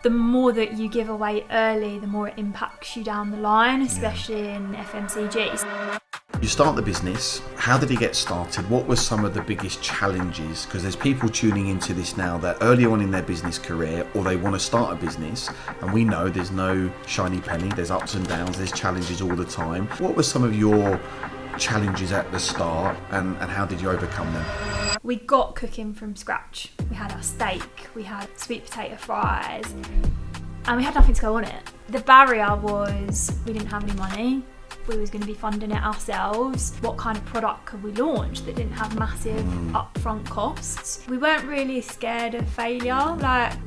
The more that you give away early, the more it impacts you down the line, especially in FMCGs. You start the business. How did it get started? What were some of the biggest challenges? Because there's people tuning into this now that early on in their business career, or they want to start a business, and we know there's no shiny penny, there's ups and downs, there's challenges all the time. What were some of your challenges at the start, and how did you overcome them? We got cooking from scratch. We had our steak, we had sweet potato fries, and we had nothing to go on it. The barrier was we didn't have any money. We was going to be funding it ourselves. What kind of product could we launch that didn't have massive upfront costs? We weren't really scared of failure.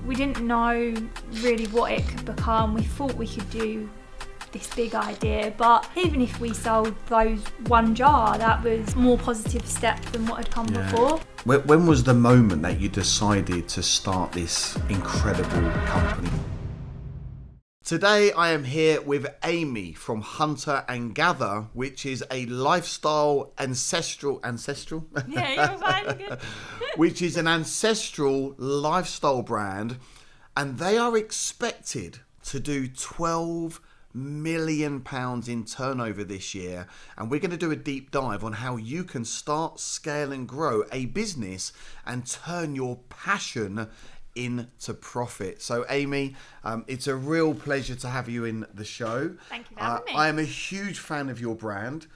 We didn't know really what it could become. We thought we could do this big idea, but even if we sold those one jar, that was more positive step than what had come before. When was the moment that you decided to start this incredible company? Today I am here with Amy from Hunter and Gather, which is a lifestyle ancestral? Yeah, you're fine, good. Which is an ancestral lifestyle brand, and they are expected to do £12 million in turnover this year, and we're going to do a deep dive on how you can start, scale and grow a business and turn your passion into profit. So Amy, it's a real pleasure to have you in the show. Thank you for having me. I am a huge fan of your brand.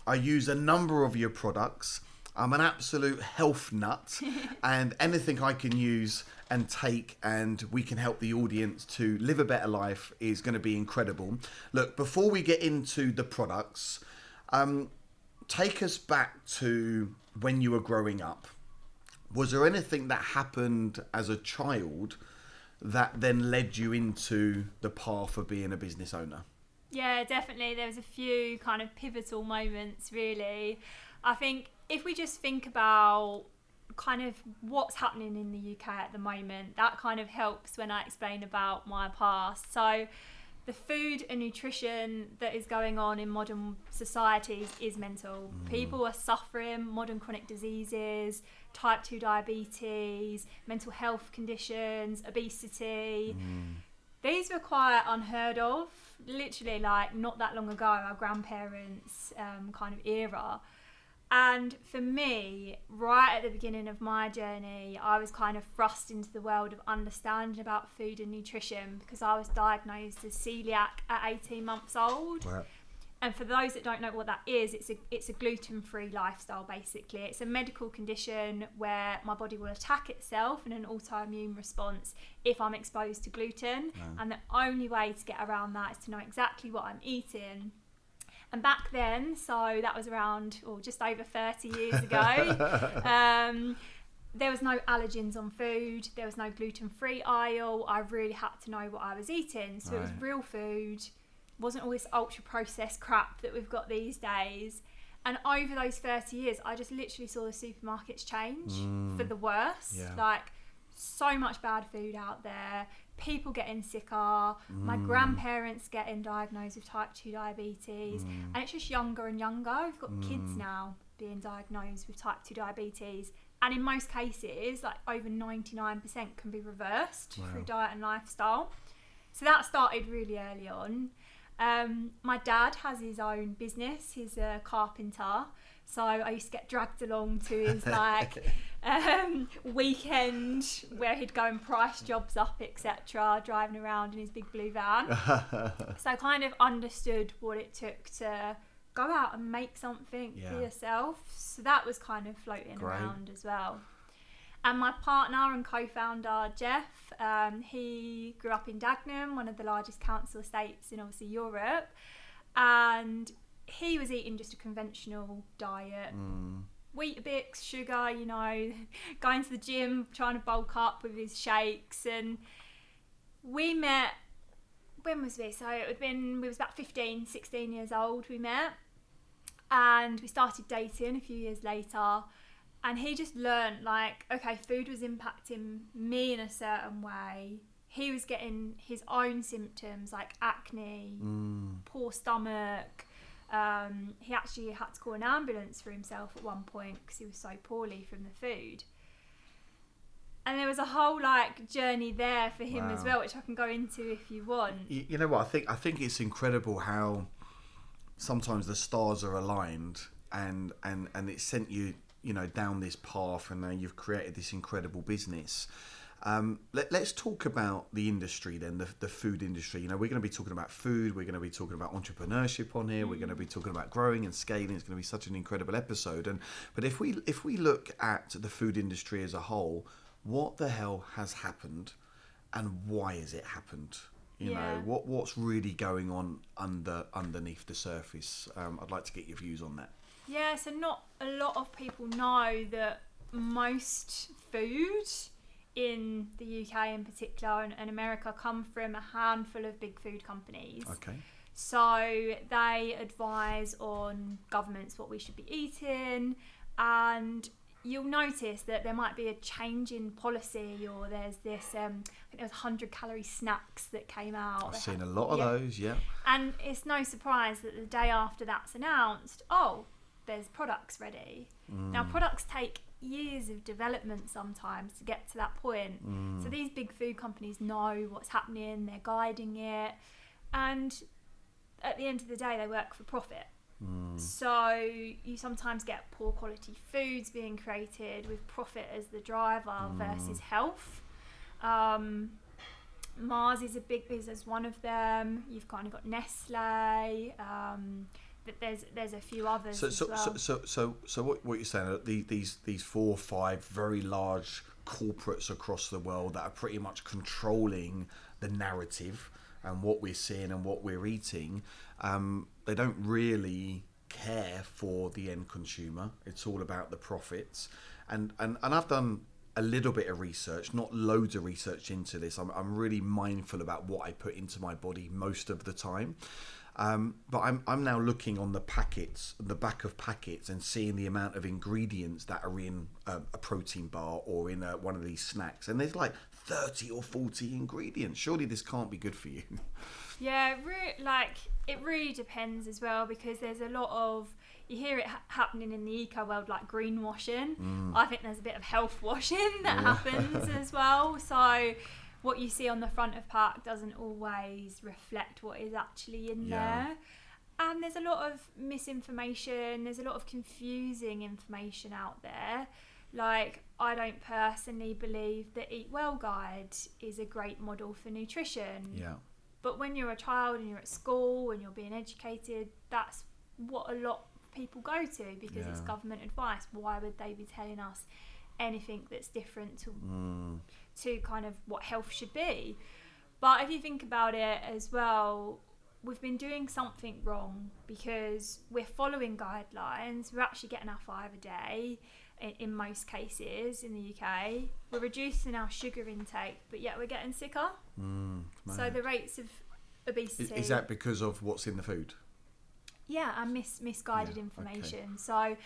I use a number of your products. I'm an absolute health nut and anything I can use and take and we can help the audience to live a better life is going to be incredible. Look, before we get into the products, take us back to when you were growing up. Was there anything that happened as a child that then led you into the path of being a business owner? Yeah, definitely. There was a few kind of pivotal moments, really. I think if we just think about kind of what's happening in the UK at the moment, that kind of helps when I explain about my past. So the food and nutrition that is going on in modern societies is mental. People are suffering modern chronic diseases, type 2 diabetes, mental health conditions, obesity. These were quite unheard of, literally not that long ago, our grandparents' kind of era. And for me, right at the beginning of my journey, I was kind of thrust into the world of understanding about food and nutrition because I was diagnosed as celiac at 18 months old. Wow. And for those that don't know what that is, it's a gluten-free lifestyle, basically. It's a medical condition where my body will attack itself in an autoimmune response if I'm exposed to gluten. Wow. And the only way to get around that is to know exactly what I'm eating. And back then, so that was around, just over 30 years ago, there was no allergens on food, there was no gluten-free aisle. I really had to know what I was eating. So It was real food, wasn't all this ultra-processed crap that we've got these days. And over those 30 years, I just literally saw the supermarkets change for the worse. Yeah. So much bad food out there, people getting sicker, my grandparents getting diagnosed with type 2 diabetes, and it's just younger and younger. We've got kids now being diagnosed with type 2 diabetes, and in most cases, over 99% can be reversed through diet and lifestyle. So that started really early on. My dad has his own business, he's a carpenter, so I used to get dragged along to his weekend where he'd go and price jobs up, etc., driving around in his big blue van. So I kind of understood what it took to go out and make something for yourself. So that was kind of floating around as well. And my partner and co-founder, Jeff, he grew up in Dagenham, one of the largest council estates in obviously Europe. And he was eating just a conventional diet. Weetabix, sugar, going to the gym, trying to bulk up with his shakes. And we met, when was we? So we was about 15, 16 years old we met. And we started dating a few years later. And he just learned, food was impacting me in a certain way. He was getting his own symptoms like acne, poor stomach. He actually had to call an ambulance for himself at one point because he was so poorly from the food. And there was a whole like journey there for him as well, which I can go into if you want. You know what? I think it's incredible how sometimes the stars are aligned, and it sent you, you know, down this path, and now you've created this incredible business. Let's talk about the industry then, the food industry. You know, we're going to be talking about food. We're going to be talking about entrepreneurship on here. We're going to be talking about growing and scaling. It's going to be such an incredible episode. But if we look at the food industry as a whole, what the hell has happened, and why has it happened? You know, what's really going on underneath the surface? I'd like to get your views on that. Yeah, so not a lot of people know that most food in the UK in particular and America come from a handful of big food companies. Okay. So they advise on governments what we should be eating, and you'll notice that there might be a change in policy, or there's this, I think there was 100-calorie snacks that came out. I've seen a lot of those, yeah. And it's no surprise that the day after that's announced, there's products ready. Now, products take years of development sometimes to get to that point. So these big food companies know what's happening, they're guiding it, and at the end of the day, they work for profit. So you sometimes get poor quality foods being created with profit as the driver versus health. Mars is a big business, one of them. You've kind of got Nestle. But there's a few others as well. So what you're saying are these 4 or 5 very large corporates across the world that are pretty much controlling the narrative and what we're seeing and what we're eating. They don't really care for the end consumer. It's all about the profits. And I've done a little bit of research, not loads of research into this. I'm really mindful about what I put into my body most of the time. But I'm now looking on the packets, the back of packets, and seeing the amount of ingredients that are in a protein bar or in one of these snacks. And there's like 30 or 40 ingredients. Surely this can't be good for you. Yeah, it really depends as well, because there's a lot of, you hear it happening in the eco world, like greenwashing. I think there's a bit of health washing that happens as well. So what you see on the front of pack doesn't always reflect what is actually in there. And there's a lot of misinformation, there's a lot of confusing information out there. Like, I don't personally believe the Eat Well guide is a great model for nutrition. Yeah. But when you're a child and you're at school and you're being educated, that's what a lot of people go to, because it's government advice. Why would they be telling us anything that's different to kind of what health should be? But if you think about it as well, we've been doing something wrong, because we're following guidelines. We're actually getting our 5 a day in most cases in the UK. We're reducing our sugar intake, but yet we're getting sicker. So the rates of obesity... Is that because of what's in the food? Yeah, and misguided information. Okay. So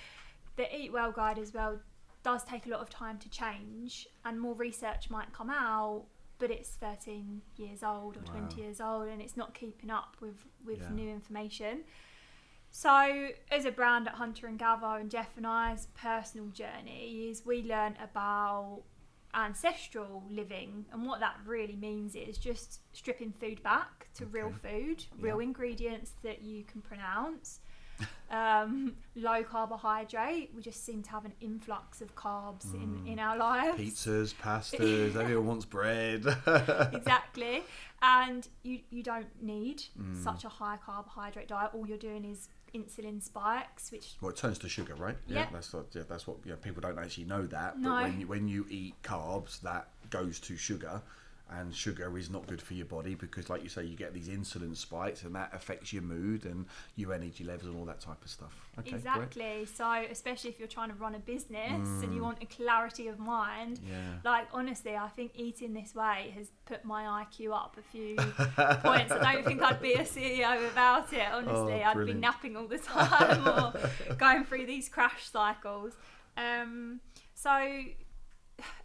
the Eat Well guide as well does take a lot of time to change, and more research might come out, but it's 13 years old or 20 years old, and it's not keeping up with new information. So as a brand at Hunter and Gather, and Jeff and I's personal journey is we learned about ancestral living, and what that really means is just stripping food back to real food, real ingredients that you can pronounce. Low carbohydrate. We just seem to have an influx of carbs in our lives. Pizzas, pastas, everyone wants bread. Exactly. And you don't need such a high carbohydrate diet. All you're doing is insulin spikes, which it turns to sugar, right? Yeah, that's what people don't actually know that. No. But when you eat carbs, that goes to sugar. And sugar is not good for your body, because, like you say, you get these insulin spikes, and that affects your mood and your energy levels and all that type of stuff. Okay, exactly. Great. So, especially if you're trying to run a business and you want a clarity of mind, like, honestly, I think eating this way has put my IQ up a few points. I don't think I'd be a CEO without it. Honestly, I'd be napping all the time or going through these crash cycles.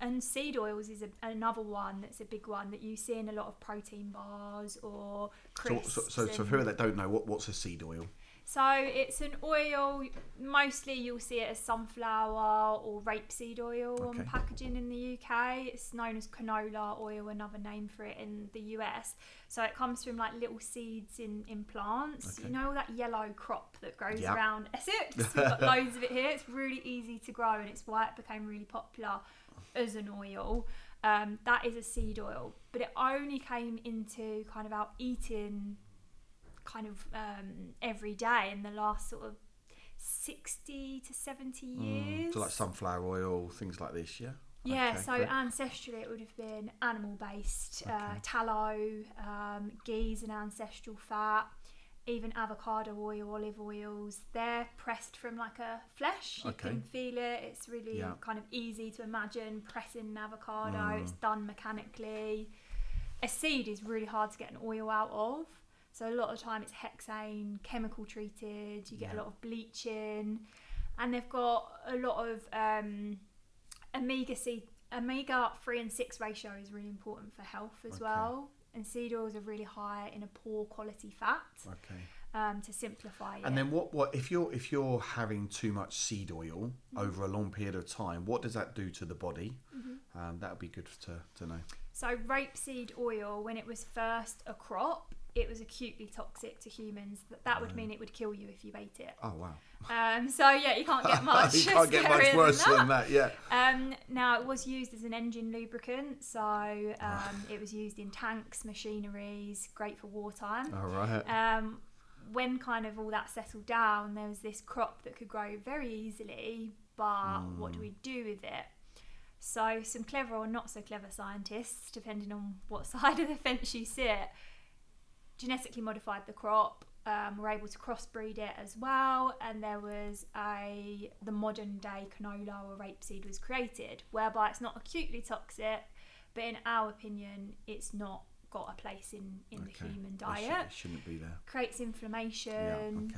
And seed oils is another one that's a big one that you see in a lot of protein bars or crisps. So for people that don't know, what's a seed oil? So it's an oil, mostly you'll see it as sunflower or rapeseed oil on packaging in the UK. It's known as canola oil, another name for it in the US. So it comes from like little seeds in plants. You know all that yellow crop that grows around Essex? We've got loads of it here. It's really easy to grow, and it's why it became really popular as an oil. That is a seed oil, but it only came into kind of our eating every day in the last sort of 60 to 70 years. So like sunflower oil, things like this, yeah? Yeah, so ancestrally it would have been animal-based, tallow, ghee is an ancestral fat, even avocado oil, olive oils. They're pressed from like a flesh. You can feel it. It's really kind of easy to imagine pressing an avocado. It's done mechanically. A seed is really hard to get an oil out of. So a lot of the time it's hexane, chemical treated, you get a lot of bleaching, and they've got a lot of omega 3 and 6 ratio is really important for health as well. And seed oils are really high in a poor quality fat. To simplify it. And then what if you're having too much seed oil over a long period of time, what does that do to the body? That would be good to know. So rapeseed oil, when it was first a crop, it was acutely toxic to humans. That would mean it would kill you if you ate it. Oh wow. So yeah, you can't get much. You can't get much worse than that. Yeah. Now it was used as an engine lubricant, so it was used in tanks, machineries, great for wartime. All right. When kind of all that settled down, there was this crop that could grow very easily, but what do we do with it? So some clever or not so clever scientists, depending on what side of the fence you sit, genetically modified the crop, were able to crossbreed it as well, and there was the modern day canola or rapeseed was created, whereby it's not acutely toxic, but in our opinion it's not got a place in the human diet. It shouldn't be there. Creates inflammation,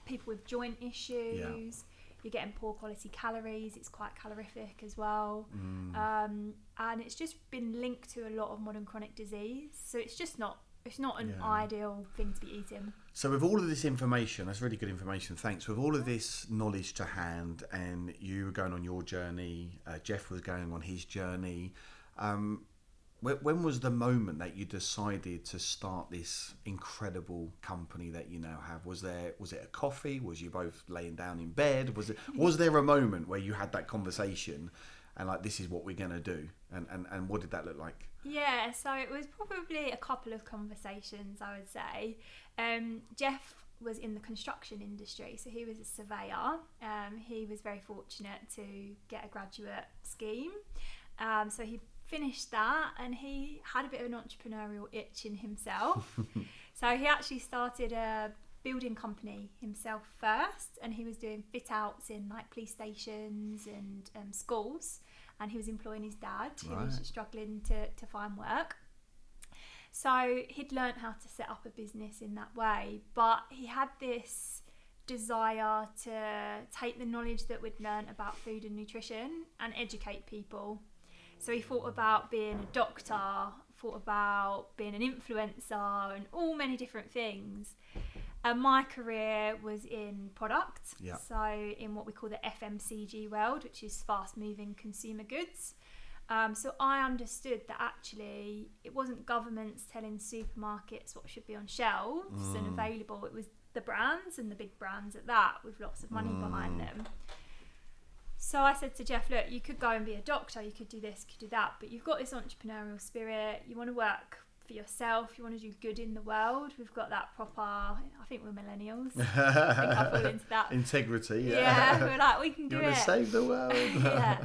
people with joint issues, you're getting poor quality calories, it's quite calorific as well, and it's just been linked to a lot of modern chronic disease, so it's not an ideal thing to be eating. So with all of this information, that's really good information, thanks. With all of this knowledge to hand, and you were going on your journey, Jeff was going on his journey, when was the moment that you decided to start this incredible company that you now have? Was it a coffee? Was you both laying down in bed? Was there a moment where you had that conversation and like, this is what we're going to do? And what did that look like? Yeah, so it was probably a couple of conversations, I would say. Jeff was in the construction industry, so he was a surveyor. He was very fortunate to get a graduate scheme. So he finished that, and he had a bit of an entrepreneurial itch in himself. So he actually started a building company himself first, and he was doing fit outs in like police stations and schools, and he was employing his dad who was struggling to find work. So he'd learnt how to set up a business in that way, but he had this desire to take the knowledge that we'd learnt about food and nutrition and educate people. So he thought about being a doctor, thought about being an influencer, and all many different things. And my career was in product, so in what we call the FMCG world, which is fast moving consumer goods. So I understood that actually it wasn't governments telling supermarkets what should be on shelves and available. It was the brands, and the big brands at that, with lots of money behind them. So I said to Jeff, look, you could go and be a doctor, you could do this, you could do that, but you've got this entrepreneurial spirit, you want to work for yourself, you want to do good in the world. We've got that proper, I think we're millennials. I think I fall into that. Integrity, Yeah, we're like, we can do it. You want to save the world. Yeah.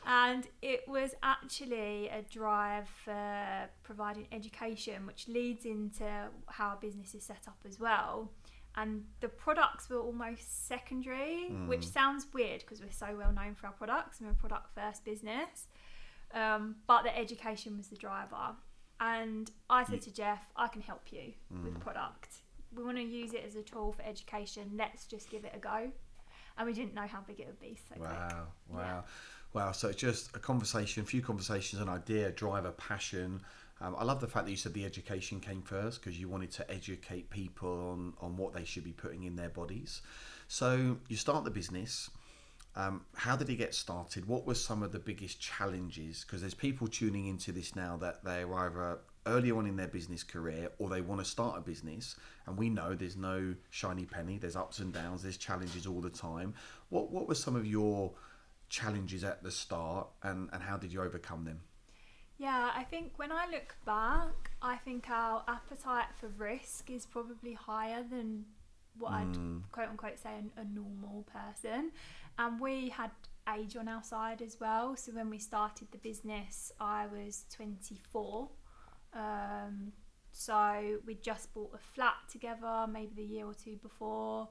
And it was actually a drive for providing education, which leads into how a business is set up as well. And the products were almost secondary, which sounds weird because we're so well known for our products and we're a product first business. But the education was the driver. And I said to Jeff, I can help you with product. We want to use it as a tool for education. Let's just give it a go. And we didn't know how big it would be so quick. Wow. So it's just a few conversations, an idea, driver, passion. I love the fact that you said the education came first, because you wanted to educate people on what they should be putting in their bodies. So you start the business. How did it get started? What were some of the biggest challenges? Because there's people tuning into this now that they're either early on in their business career or they want to start a business. And we know there's no shiny penny. There's ups and downs. There's challenges all the time. What were some of your challenges at the start, and how did you overcome them? Yeah, I think when I look back, I think our appetite for risk is probably higher than what I'd quote unquote say a normal person. And we had age on our side as well. So when we started the business, I was 24. So we just bought a flat together, maybe the year or two before.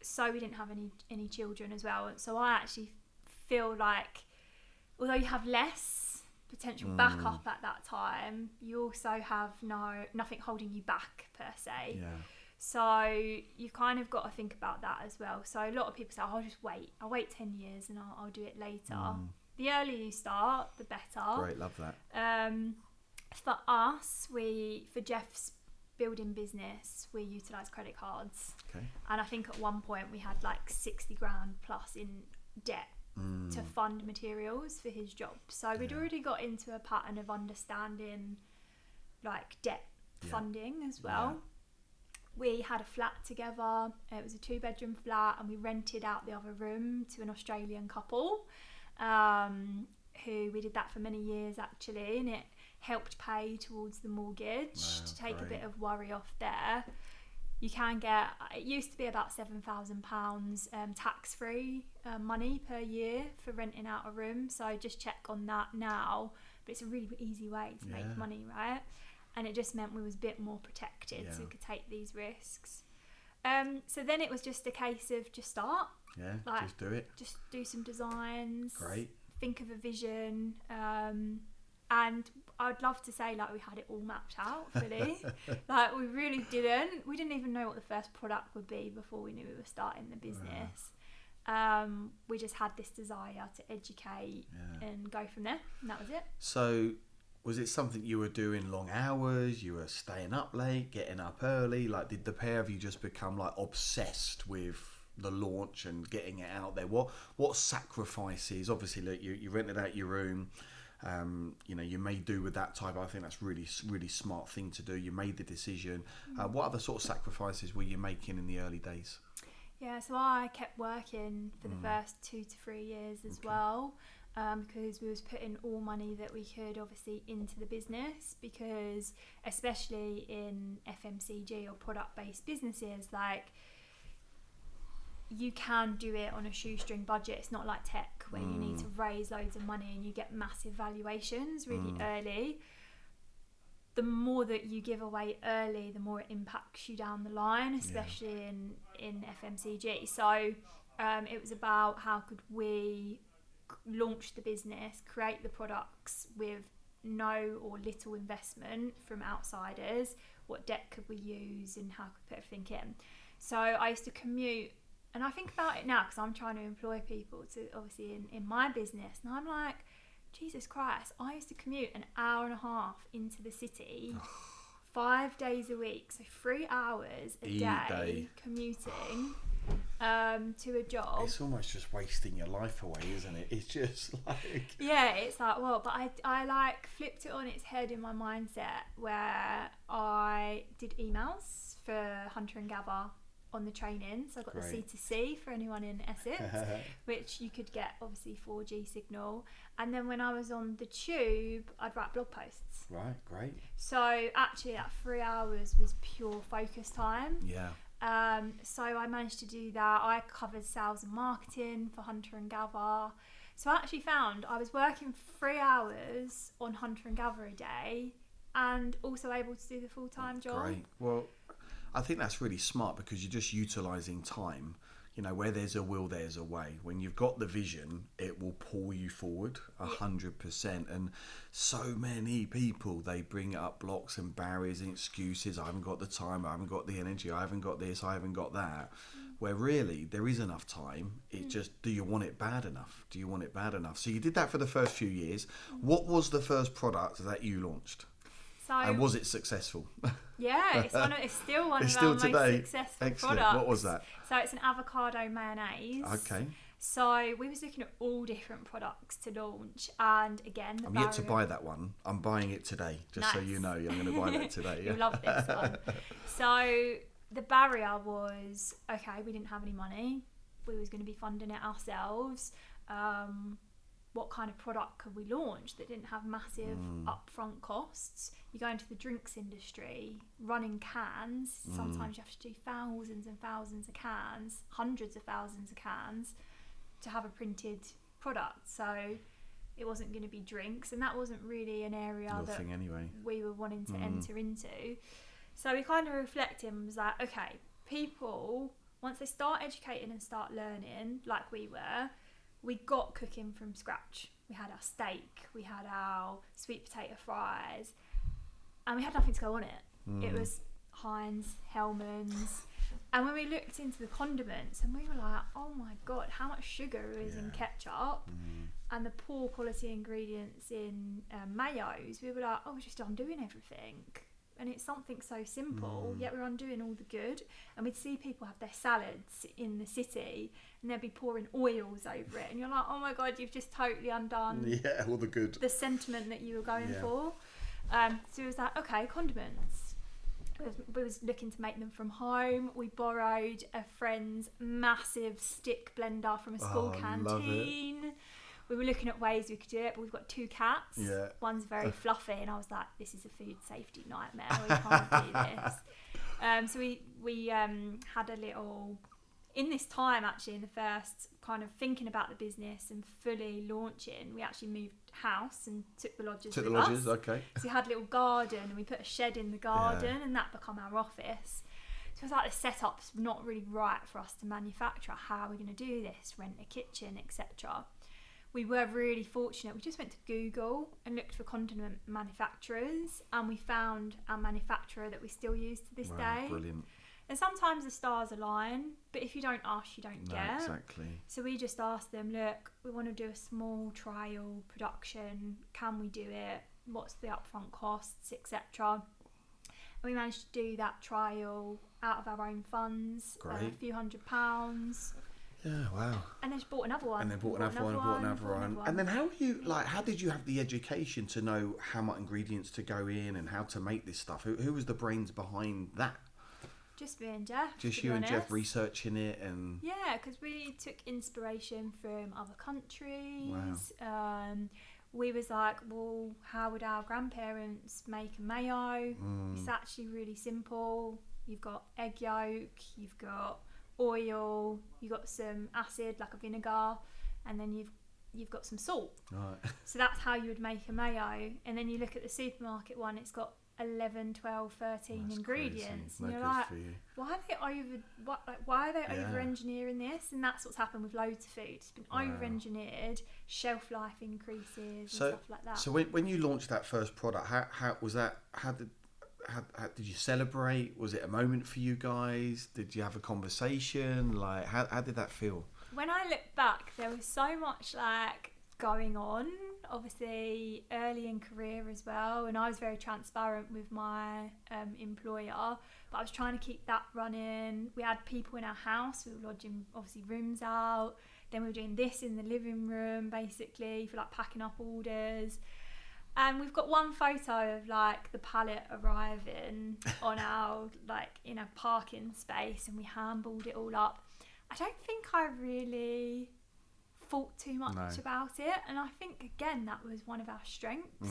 So we didn't have any children as well. So I actually feel like, although you have less potential backup at that time, you also have nothing holding you back per se. Yeah. So you've kind of got to think about that as well. So a lot of people say, I'll just wait. I'll wait 10 years and I'll do it later. The earlier you start, the better. Great, love that. For us, for Jeff's building business, we utilised credit cards. Okay. And I think at one point we had like 60 grand plus in debt to fund materials for his job. So we'd already got into a pattern of understanding like debt funding as well. Yeah. We had a flat together. It was a 2-bedroom flat, and we rented out the other room to an Australian couple who we did that for many years actually, and it helped pay towards the mortgage to take a bit of worry off there. You can get, it used to be about £7,000 tax-free money per year for renting out a room, so just check on that now. But it's a really easy way to make money, right? And it just meant we was a bit more protected, so we could take these risks. So then it was just a case of just start. Yeah, like, just do it. Just do some designs. Great. Think of a vision. And I'd love to say like we had it all mapped out fully. Like we really didn't. We didn't even know what the first product would be before we knew we were starting the business. We just had this desire to educate and go from there, and that was it. So was it something you were doing long hours? You were staying up late, getting up early? Like, did the pair of you just become like obsessed with the launch and getting it out there? What sacrifices? Obviously, look, you rented out your room. You may do with that type. I think that's really smart thing to do. You made the decision. What other sort of sacrifices were you making in the early days? Yeah, so I kept working for the first 2 to 3 years as well. Because we was putting all money that we could obviously into the business, because especially in FMCG or product-based businesses, like you can do it on a shoestring budget. It's not like tech where you need to raise loads of money and you get massive valuations really early. The more that you give away early, the more it impacts you down the line, especially in FMCG. So it was about how could we launch the business, create the products with no or little investment from outsiders, what debt could we use, and how could we put everything in. So I used to commute, and I think about it now because I'm trying to employ people to obviously in my business, and I'm like, Jesus Christ, I used to commute an hour and a half into the city 5 days a week, so 3 hours a day commuting to a job. It's almost just wasting your life away, isn't it? It's just like... Yeah, it's like, well, but I like flipped it on its head in my mindset, where I did emails for Hunter and Gather on the training. So I got the C2C for anyone in Essex, which you could get obviously 4G signal. And then when I was on the tube, I'd write blog posts. Right, great. So actually that 3 hours was pure focus time. Yeah. So I managed to do that. I covered sales and marketing for Hunter and Gather. So I actually found I was working 3 hours on Hunter and Gather a day, and also able to do the full-time job. Great. Well, I think that's really smart, because you're just utilising time. you know, where there's a will, there's a way. When you've got the vision, it will pull you forward 100%. And so many people, they bring up blocks and barriers and excuses. I haven't got the time, I haven't got the energy, I haven't got this, I haven't got that. Where really there is enough time. It's just, do you want it bad enough? Do you want it bad enough? So you did that for the first few years. What was the first product that you launched? So, and was it successful? Yeah, it's still one of our most successful products. What was that? So it's an avocado mayonnaise. Okay. So we was looking at all different products to launch, and again, I'm yet to buy that one. I'm buying it today, just so you know. I'm going to buy that today. Yeah. You'll love this one. So the barrier was, okay, we didn't have any money. We was going to be funding it ourselves. What kind of product could we launch that didn't have massive upfront costs? You go into the drinks industry, running cans, sometimes you have to do thousands and thousands of cans, hundreds of thousands of cans to have a printed product. So it wasn't going to be drinks, and that wasn't really an area that we were wanting to enter into. So we kind of reflected and was like, okay, people, once they start educating and start learning, like we were, we got cooking from scratch. We had our steak, we had our sweet potato fries, and we had nothing to go on it. It was Heinz, Hellmann's. And when we looked into the condiments, and we were like, oh my God, how much sugar is in ketchup and the poor quality ingredients in mayos, we were like, oh, we're just undoing everything. And it's something so simple, yet we're undoing all the good. And we'd see people have their salads in the city, and they'd be pouring oils over it. And you're like, oh my God, you've just totally undone all the good. The sentiment that you were going for. So it was like, okay, condiments. We was looking to make them from home. We borrowed a friend's massive stick blender from a school canteen. We were looking at ways we could do it, but we've got 2 cats. Yeah. One's very fluffy, and I was like, this is a food safety nightmare. We can't do this. So we had a little... In this time, actually, in the first kind of thinking about the business and fully launching, we actually moved house and took the lodges with us. Okay. So we had a little garden, and we put a shed in the garden, and that became our office. So it was like the setup's not really right for us to manufacture. How are we going to do this? Rent a kitchen, etc. We were really fortunate. We just went to Google and looked for condiment manufacturers, and we found our manufacturer that we still use to this day. Brilliant. And sometimes the stars align, but if you don't ask, you don't get. Exactly. So we just asked them, look, we want to do a small trial production. Can we do it? What's the upfront costs, etc. And we managed to do that trial out of our own funds. Great. A few £100s. Yeah, wow. And then bought another one. And then bought another one. And then how did you have the education to know how much ingredients to go in and how to make this stuff? Who was the brains behind that? Just me and Jeff. Just you and Jeff researching it and... Yeah, because we took inspiration from other countries. Wow. We was like, well, how would our grandparents make a mayo? It's actually really simple. You've got egg yolk, you've got oil, you've got some acid like a vinegar, and then you've got some salt. Right. So that's how you would make a mayo. And then you look at the supermarket one, it's got 11, 12, 13 ingredients. And you're like, why are they over engineering this? And that's what's happened with loads of food. It's been over engineered, shelf life increases and stuff like that. So when you launched that first product, how was that? How did you celebrate? Was it a moment for you guys? Did you have a conversation? Like how did that feel? When I look back, there was so much going on, obviously early in career as well, and I was very transparent with my employer, but I was trying to keep that running. We had people in our house, we were lodging obviously rooms out, then we were doing this in the living room basically for packing up orders. And we've got one photo of the pallet arriving on our in a parking space, and we handballed it all up. I don't think I really thought too much about it, and I think again that was one of our strengths.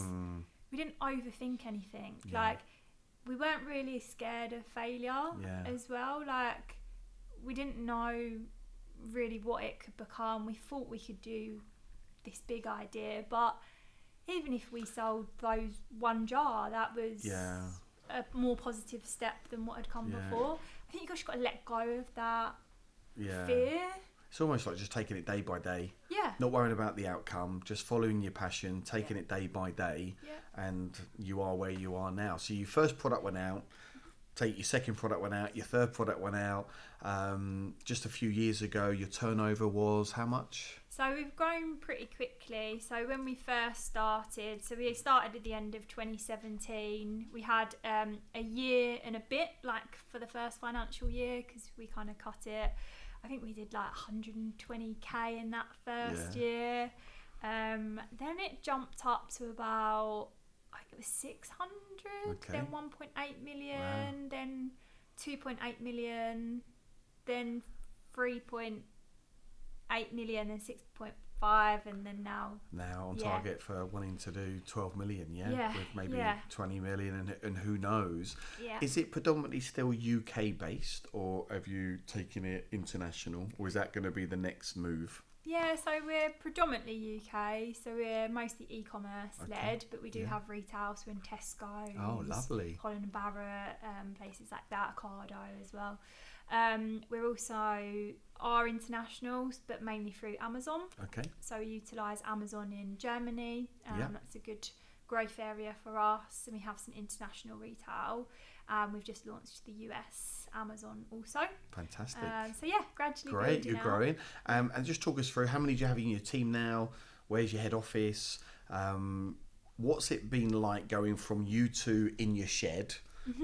We didn't overthink anything. We weren't really scared of failure as well. We didn't know really what it could become. We thought we could do this big idea, but even if we sold those one jar, that was a more positive step than what had come before. I think you just got to let go of that fear. It's almost like just taking it day by day. Yeah. Not worrying about the outcome, just following your passion, taking it day by day, and you are where you are now. So your first product went out, take your second product went out, your third product went out. Just a few years ago, your turnover was how much? So we've grown pretty quickly. So when we first started, we started at the end of 2017. We had a year and a bit, like for the first financial year, because we kind of cut it. I think we did like 120k in that first year. Then it jumped up to about, I think it was 600, then 1.8 million, then 2.8 million, then 3.8 million, then 6.5, and then now on target for wanting to do 12 million, with maybe 20 million, and who knows. Is it predominantly still UK based, or have you taken it international, or is that going to be the next move? So we're predominantly UK, so we're mostly e-commerce led, but we do have retail, so we're in Tesco, lovely, Holland & Barrett, places like that, Ocado as well. We're also are internationals, but mainly through Amazon. So we utilise Amazon in Germany. That's a good growth area for us, and we have some international retail. We've just launched the US Amazon also. Fantastic. Gradually great, you're out. growing. And just talk us through, how many do you have in your team now? Where's your head office? What's it been like going from you two in your shed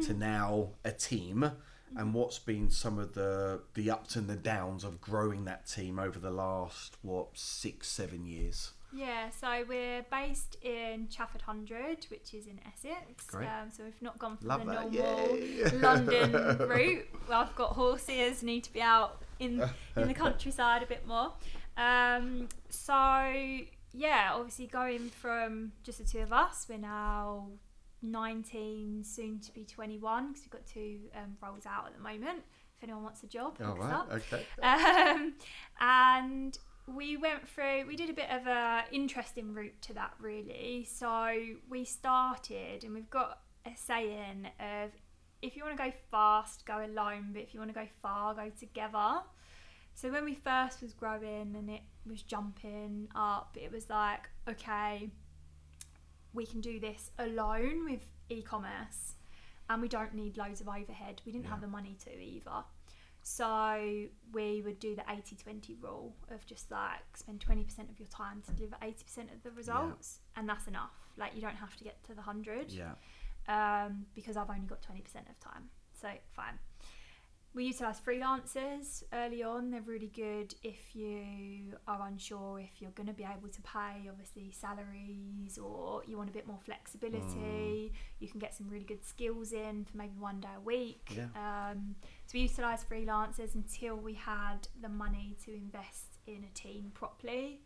to now a team? And what's been some of the ups and the downs of growing that team over the last 6-7 years? So we're based in Chafford 100, which is in Essex. Great. So we've not gone for Love the that. normal London route. Well, I've got horses, need to be out in the countryside a bit more. Obviously going from just the two of us, we're now 19, soon to be 21, because we've got two roles out at the moment. If anyone wants a job, hook us up. Okay. And we did a bit of a interesting route to that, really. So we started, and we've got a saying of, if you want to go fast, go alone, but if you want to go far, go together. So when we first was growing and it was jumping up, it was like, okay, we can do this alone with e-commerce, and we don't need loads of overhead. We didn't have the money to either. So we would do the 80-20 rule of just like spend 20% of your time to deliver 80% of the results, and that's enough. Like, you don't have to get to the 100, because I've only got 20% of time, so fine. We utilise freelancers early on. They're really good if you are unsure if you're going to be able to pay, obviously, salaries, or you want a bit more flexibility. You can get some really good skills in for maybe 1 day a week. So we utilised freelancers until we had the money to invest in a team properly.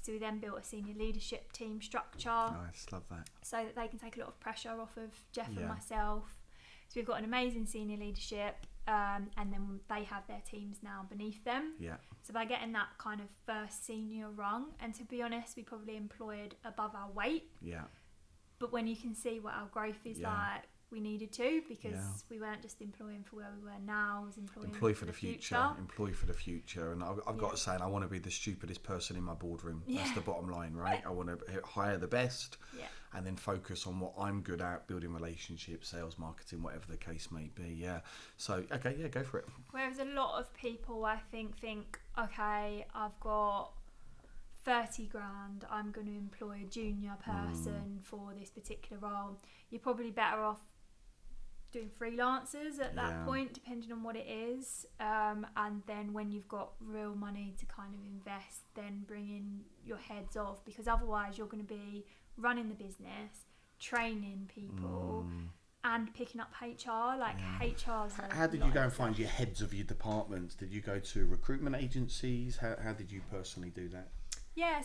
So we then built a senior leadership team structure. Nice, love that. So that they can take a lot of pressure off of Jeff and myself. So we've got an amazing senior leadership. And then they have their teams now beneath them. So by getting that kind of first senior rung, and to be honest, we probably employed above our weight. But when you can see what our growth is like, we needed to, because we weren't just employing for where we were now, was employ for the future. Employ for the future. And I've got to say, I want to be the stupidest person in my boardroom. That's the bottom line, right? I want to hire the best, and then focus on what I'm good at, building relationships, sales, marketing, whatever the case may be. So go for it. Whereas a lot of people, I think, okay, I've got 30 grand, I'm going to employ a junior person for this particular role. You're probably better off doing freelancers at that point, depending on what it is, and then when you've got real money to kind of invest, then bring in your heads off, because otherwise you're going to be running the business, training people, and picking up HR. HR's how did you go and find your heads of your departments? Did you go to recruitment agencies? How did you personally do that?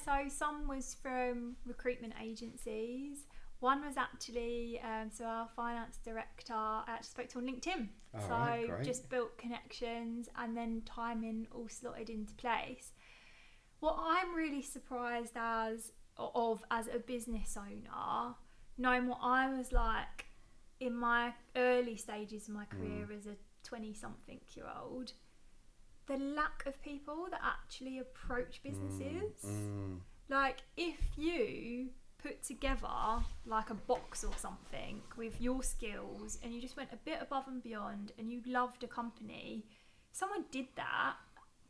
So some was from recruitment agencies. One was actually, so our finance director, I actually spoke to on LinkedIn. Just built connections, and then timing all slotted into place. What I'm really surprised as a business owner, knowing what I was like in my early stages of my career as a 20-something year old, the lack of people that actually approach businesses. Like, if you put together like a box or something with your skills and you just went a bit above and beyond and you loved a company, someone did that,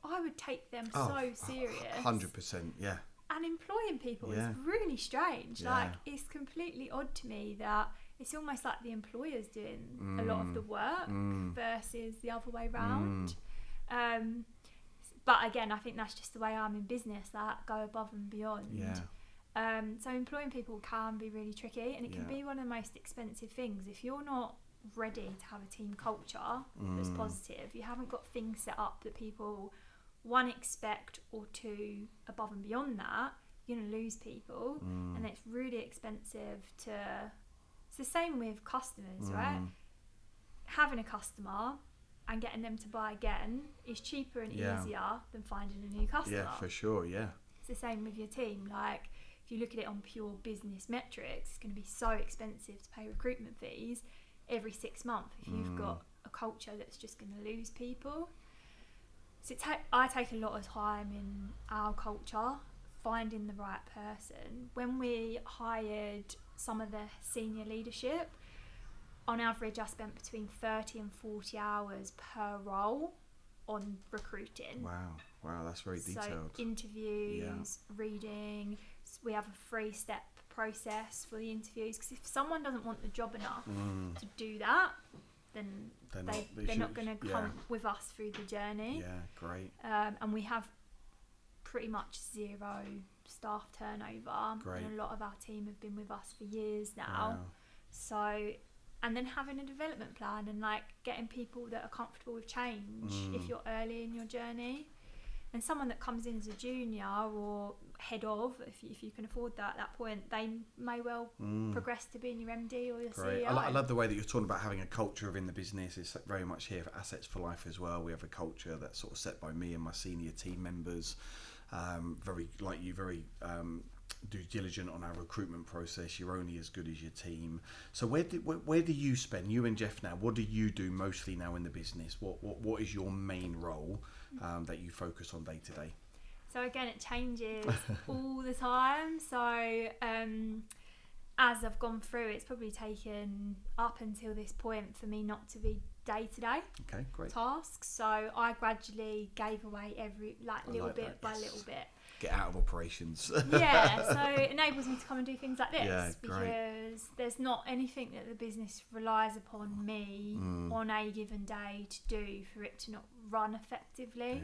I would take them so serious. 100%, yeah. And employing people is really strange. Like, it's completely odd to me that it's almost like the employer's doing a lot of the work versus the other way round. But again, I think that's just the way I'm in business, that go above and beyond. So employing people can be really tricky, and it can be one of the most expensive things. If you're not ready to have a team culture that's positive, you haven't got things set up that people, one, expect, or two, above and beyond that, you're going to lose people. And it's really expensive to... It's the same with customers, right? Having a customer and getting them to buy again is cheaper and easier than finding a new customer. Yeah, for sure, It's the same with your team. Like, if you look at it on pure business metrics, it's going to be so expensive to pay recruitment fees every 6 months if you've got a culture that's just going to lose people. So I take a lot of time in our culture, finding the right person. When we hired some of the senior leadership, on average I spent between 30 and 40 hours per role on recruiting. Wow, that's very detailed. So interviews, reading, we have a 3-step process for the interviews, because if someone doesn't want the job enough to do that, then they're not going to come with us through the journey. Great. And we have pretty much 0 staff turnover. Great. And a lot of our team have been with us for years now. So, and then having a development plan and like getting people that are comfortable with change if you're early in your journey. And someone that comes in as a junior or head of, if you can afford that at that point, they may well progress to being your MD or your CEO. I love the way that you're talking about having a culture within the business. It's very much here for Assets for Life as well. We have a culture that's sort of set by me and my senior team members. Very due diligent on our recruitment process. You're only as good as your team. So where do you spend, you and Jeff now, what do you do mostly now in the business? What is your main role that you focus on day to day? So again, it changes all the time. So as I've gone through, it's probably taken up until this point for me not to be day-to-day tasks. So I gradually gave away little bit by little bit. Get out of operations. So it enables me to come and do things like this, because there's not anything that the business relies upon me on a given day to do for it to not run effectively.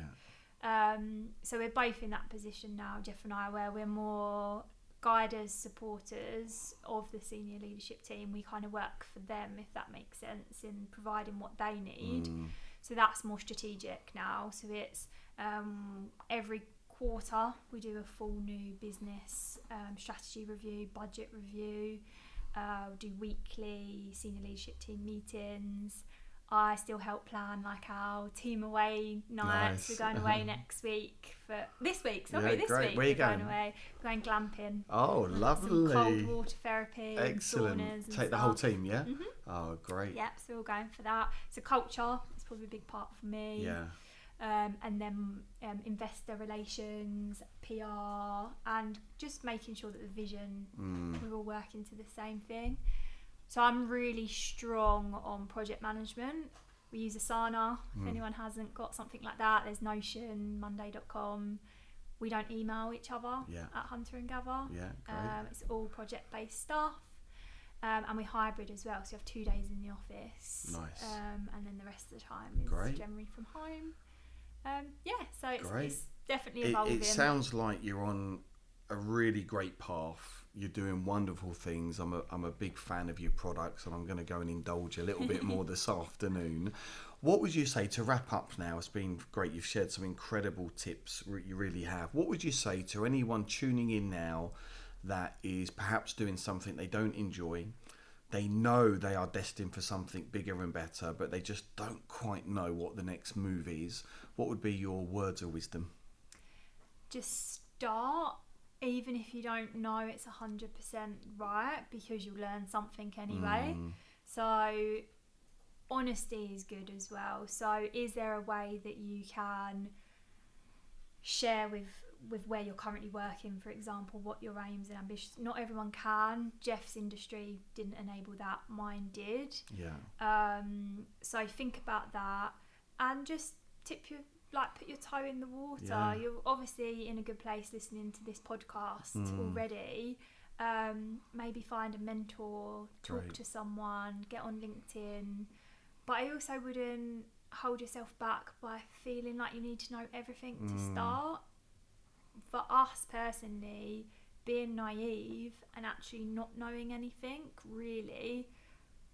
So we're both in that position now, Jeff and I, where we're more guiders, supporters of the senior leadership team. We kind of work for them, if that makes sense, in providing what they need. So that's more strategic now. So it's every quarter we do a full new business strategy review, budget review, do weekly senior leadership team meetings. I still help plan like our team away nights. We're going away next week this week. Where are you going? We're going glamping. Oh, lovely. Some cold water therapy. Excellent. And Take the whole team, yeah? Oh, great. Yep, so we're all going for that. So culture is probably a big part for me. And then investor relations, PR, and just making sure that the vision, we're all working to the same thing. So I'm really strong on project management. We use Asana. If anyone hasn't got something like that, there's Notion, Monday.com. We don't email each other at Hunter and Gather. It's all project-based stuff. And we hybrid as well. So we have 2 days in the office. And then the rest of the time is generally from home. So it's definitely evolving. It sounds like you're on a really great path. You're doing wonderful things. I'm a big fan of your products, and I'm going to go and indulge a little bit more this afternoon. What would you say, to wrap up now? It's been great. You've shared some incredible tips. You really have. What would you say to anyone tuning in now that is perhaps doing something they don't enjoy? They know they are destined for something bigger and better, but they just don't quite know what the next move is. What would be your words of wisdom? Just start, even if you don't know it's 100% right, because you'll learn something anyway. So honesty is good as well. So is there a way that you can share with where you're currently working, for example, what your aims and ambitions? Not everyone can. Jeff's industry didn't enable that, mine did. So think about that, and just put your toe in the water. You're obviously in a good place listening to this podcast already. Maybe find a mentor, talk to someone, get on LinkedIn. But I also wouldn't hold yourself back by feeling like you need to know everything to start. For us personally, being naive and actually not knowing anything really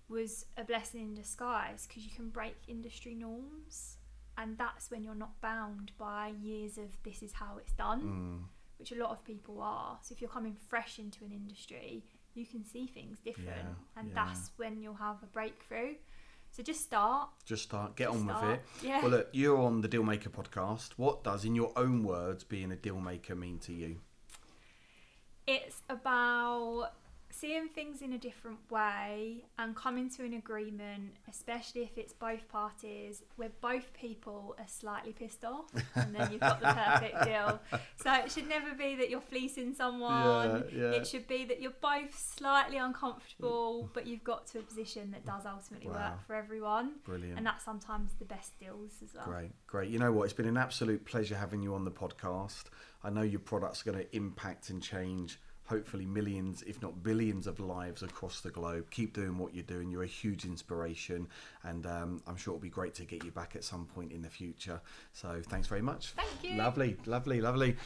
was a blessing in disguise, because you can break industry norms, and that's when you're not bound by years of this is how it's done, which a lot of people are. So if you're coming fresh into an industry, you can see things different, and that's when you'll have a breakthrough. So just start. Get on with it. Yeah. Well, look, you're on the Dealmaker podcast. What does, in your own words, being a deal maker mean to you? It's about seeing things in a different way and coming to an agreement, especially if it's both parties, where both people are slightly pissed off, and then you've got the perfect deal. So it should never be that you're fleecing someone. It should be that you're both slightly uncomfortable, but you've got to a position that does ultimately work for everyone. Brilliant. And that's sometimes the best deals as well. Great. You know what? It's been an absolute pleasure having you on the podcast. I know your product's going to impact and change hopefully millions, if not billions of lives across the globe. Keep doing what you're doing. You're a huge inspiration, and I'm sure it'll be great to get you back at some point in the future. So thanks very much. Thank you. Lovely.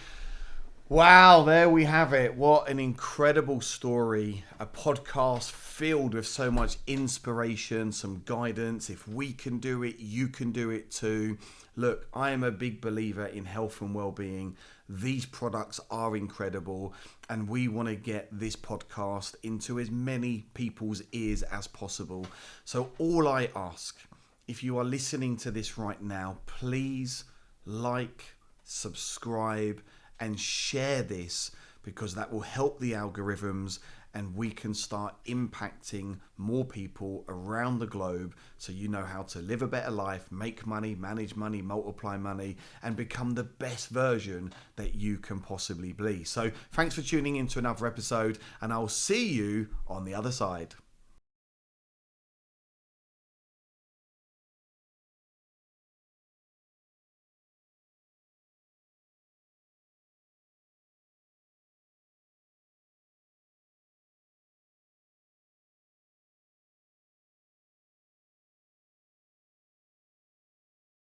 Wow, there we have it. What an incredible story. A podcast filled with so much inspiration, some guidance. If we can do it, you can do it too. Look, I am a big believer in health and well-being. These products are incredible, and we want to get this podcast into as many people's ears as possible. So all I ask, if you are listening to this right now, please like, subscribe, and share this, because that will help the algorithms, and we can start impacting more people around the globe, so you know how to live a better life, make money, manage money, multiply money, and become the best version that you can possibly be. So thanks for tuning in to another episode, and I'll see you on the other side.